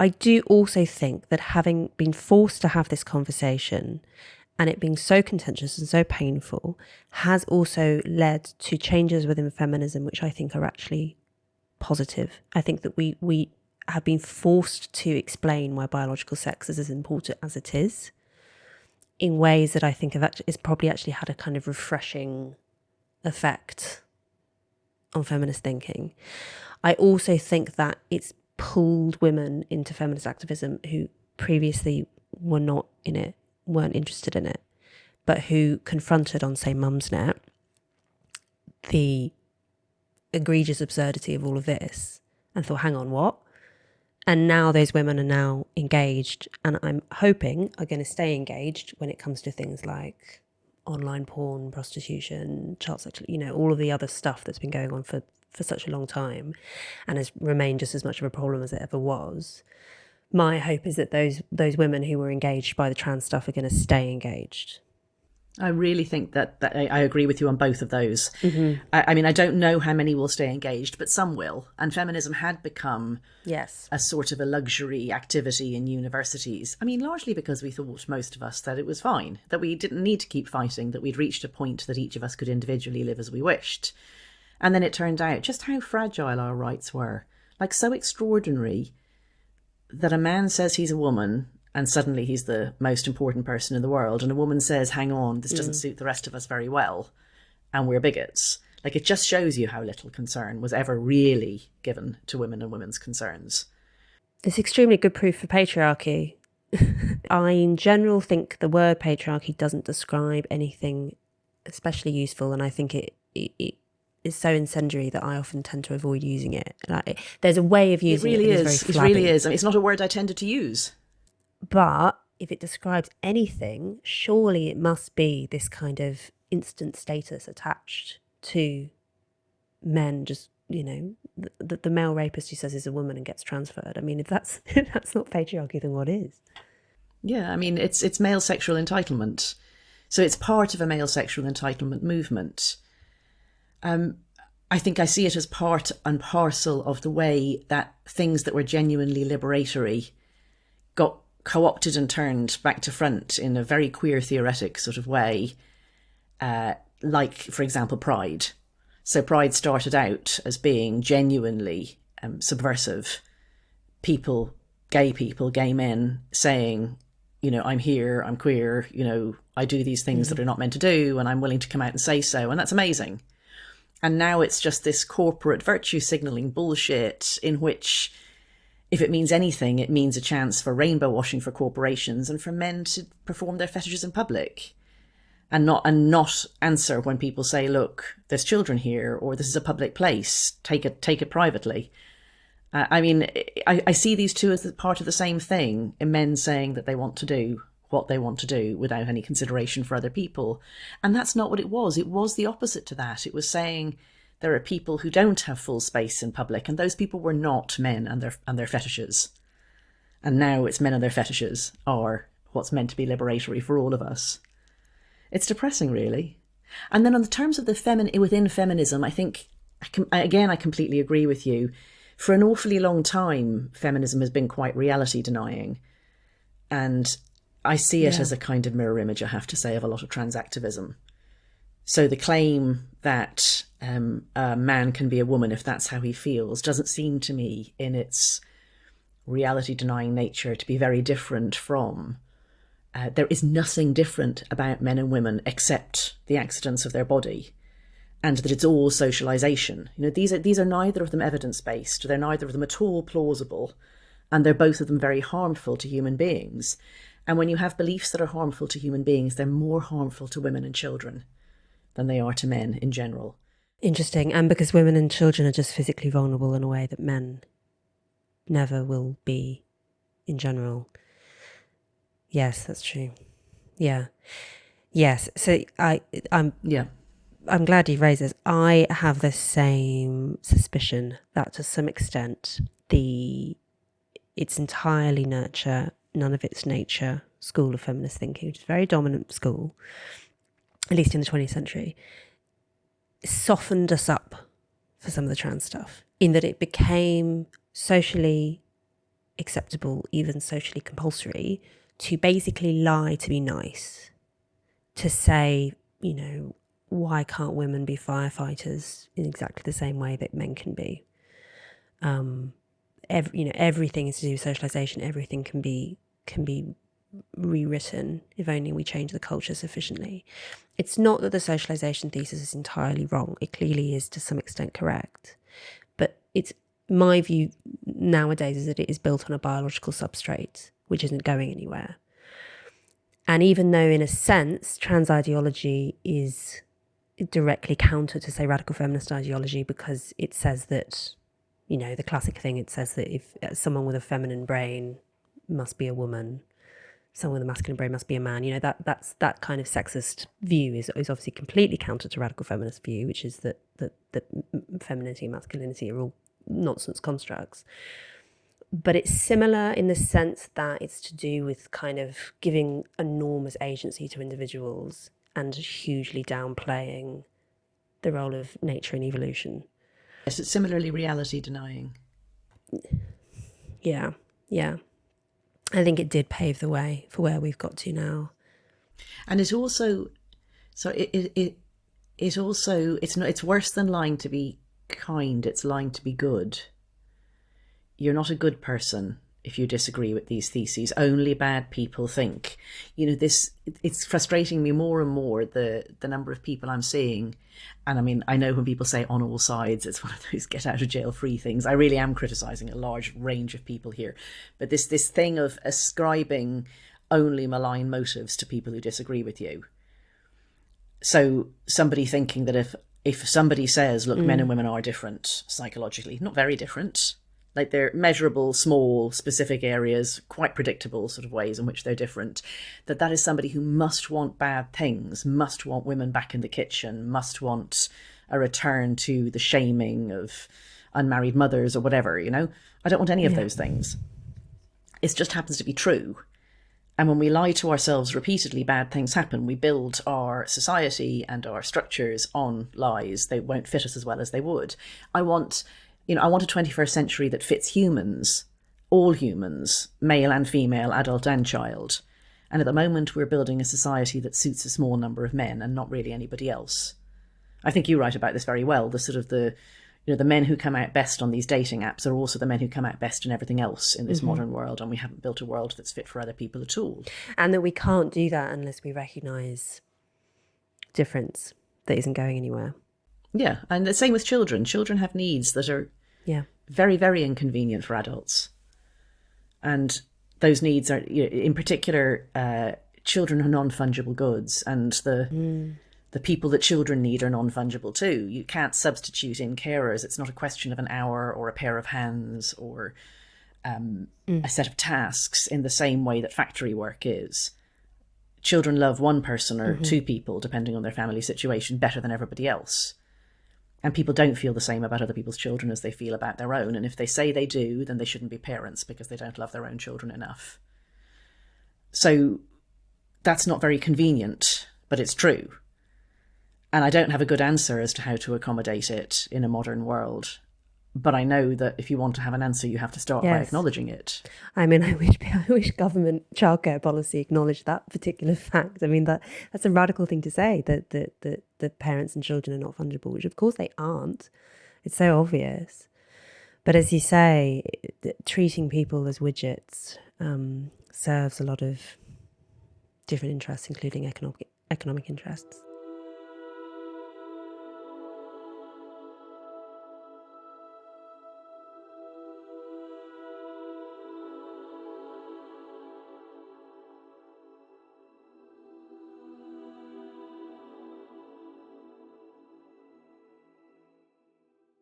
I do also think that having been forced to have this conversation and it being so contentious and so painful has also led to changes within feminism, which I think are actually positive. I think that we have been forced to explain why biological sex is as important as it is in ways that I think is probably actually had a kind of refreshing effect on feminist thinking. I also think that it's pulled women into feminist activism who previously were not in it, weren't interested in it, but who confronted on, say, Mumsnet, the egregious absurdity of all of this and thought, hang on, what? And now those women are now engaged, and I'm hoping are going to stay engaged when it comes to things like online porn, prostitution, child sexual, all of the other stuff that's been going on for such a long time and has remained just as much of a problem as it ever was. My hope is that those women who were engaged by the trans stuff are going to stay engaged. I really think that I agree with you on both of those. Mm-hmm. I mean, I don't know how many will stay engaged, but some will. And feminism had become a sort of a luxury activity in universities. I mean, largely because we thought, most of us, that it was fine, that we didn't need to keep fighting, that we'd reached a point that each of us could individually live as we wished. And then it turned out just how fragile our rights were. Like, so extraordinary that a man says he's a woman and suddenly he's the most important person in the world, and a woman says, hang on, this doesn't suit the rest of us very well, and we're bigots. Like, it just shows you how little concern was ever really given to women and women's concerns. It's extremely good proof for patriarchy. I, in general, think the word patriarchy doesn't describe anything especially useful, and I think it is so incendiary that I often tend to avoid using it. There's a way of using it. It really is. I mean, it's not a word I tended to use. But if it describes anything, surely it must be this kind of instant status attached to men. Just, the male rapist who says he's a woman and gets transferred. I mean, if that's not patriarchy, then what is? Yeah, I mean, it's male sexual entitlement. So it's part of a male sexual entitlement movement. I think I see it as part and parcel of the way that things that were genuinely liberatory got co-opted and turned back to front in a very queer theoretic sort of way, like, for example, Pride. So Pride started out as being genuinely subversive. Gay men saying, I'm here, I'm queer, I do these things that are not meant to do, and I'm willing to come out and say so, and that's amazing. And now it's just this corporate virtue signalling bullshit in which, if it means anything, it means a chance for rainbow washing for corporations and for men to perform their fetishes in public and not answer when people say, look, there's children here, or this is a public place, take it privately. I see these two as part of the same thing, in men saying that they want to do what they want to do without any consideration for other people. And that's not what it was. It was the opposite to that. It was saying, there are people who don't have full space in public, and those people were not men and their fetishes. And now it's men and their fetishes are what's meant to be liberatory for all of us. It's depressing, really. And then on the terms of within feminism, I think, I completely agree with you. For an awfully long time, feminism has been quite reality denying. And I see it as a kind of mirror image, I have to say, of a lot of trans activism. So the claim that a man can be a woman if that's how he feels doesn't seem to me, in its reality-denying nature, to be very different from... there is nothing different about men and women except the accidents of their body, and that it's all socialization. These are neither of them evidence-based. They're neither of them at all plausible, and they're both of them very harmful to human beings. And when you have beliefs that are harmful to human beings, they're more harmful to women and children than they are to men in general. Interesting. And because women and children are just physically vulnerable in a way that men never will be in general. Yes, that's true. Yeah. Yes. So I'm glad you raised this. I have the same suspicion that to some extent it's entirely nurture, none of it's nature school of feminist thinking, which is a very dominant school, at least in the 20th century, softened us up for some of the trans stuff, in that it became socially acceptable, even socially compulsory, to basically lie to be nice, to say, you know, why can't women be firefighters in exactly the same way that men can be? Everything is to do with socialization. Everything can be rewritten if only we change the culture sufficiently. It's not that the socialization thesis is entirely wrong. It clearly is to some extent correct. But it's my view nowadays is that it is built on a biological substrate, which isn't going anywhere. And even though in a sense trans ideology is directly counter to, say, radical feminist ideology, because it says that, you know, the classic thing, it says that if someone with a feminine brain must be a woman, someone with a masculine brain must be a man. You know, that's that kind of sexist view is obviously completely counter to radical feminist view, which is that femininity and masculinity are all nonsense constructs. But it's similar in the sense that it's to do with kind of giving enormous agency to individuals and hugely downplaying the role of nature and evolution. Yes, it's similarly reality denying. Yeah. I think it did pave the way for where we've got to now. And it also, so it also, it's worse than lying to be kind, it's lying to be good. You're not a good person if you disagree with these theses. Only bad people think. You know, it's frustrating me more and more, the number of people I'm seeing. And I mean, I know when people say on all sides, it's one of those get out of jail free things. I really am criticizing a large range of people here. But this thing of ascribing only malign motives to people who disagree with you. So somebody thinking that if somebody says, look, men and women are different psychologically, not very different, like they're measurable, small, specific areas, quite predictable sort of ways in which they're different, that is somebody who must want bad things, must want women back in the kitchen, must want a return to the shaming of unmarried mothers or whatever, you know? I don't want any of those things. It just happens to be true. And when we lie to ourselves repeatedly, bad things happen. We build our society and our structures on lies. They won't fit us as well as they would. I want a 21st century that fits humans, all humans, male and female, adult and child. And at the moment, we're building a society that suits a small number of men and not really anybody else. I think you write about this very well. The men who come out best on these dating apps are also the men who come out best in everything else in this modern world. And we haven't built a world that's fit for other people at all. And that we can't do that unless we recognise difference that isn't going anywhere. Yeah, and the same with children. Children have needs that are very, very inconvenient for adults. And those needs are, in particular, children are non-fungible goods, and the people that children need are non-fungible too. You can't substitute in carers. It's not a question of an hour or a pair of hands or a set of tasks in the same way that factory work is. Children love one person or two people, depending on their family situation, better than everybody else. And people don't feel the same about other people's children as they feel about their own. And if they say they do, then they shouldn't be parents because they don't love their own children enough. So that's not very convenient, but it's true. And I don't have a good answer as to how to accommodate it in a modern world. But I know that if you want to have an answer, you have to start by acknowledging it. I mean, I wish government childcare policy acknowledged that particular fact. I mean, that's a radical thing to say, that the parents and children are not fungible, which of course they aren't. It's so obvious. But as you say, treating people as widgets serves a lot of different interests, including economic interests.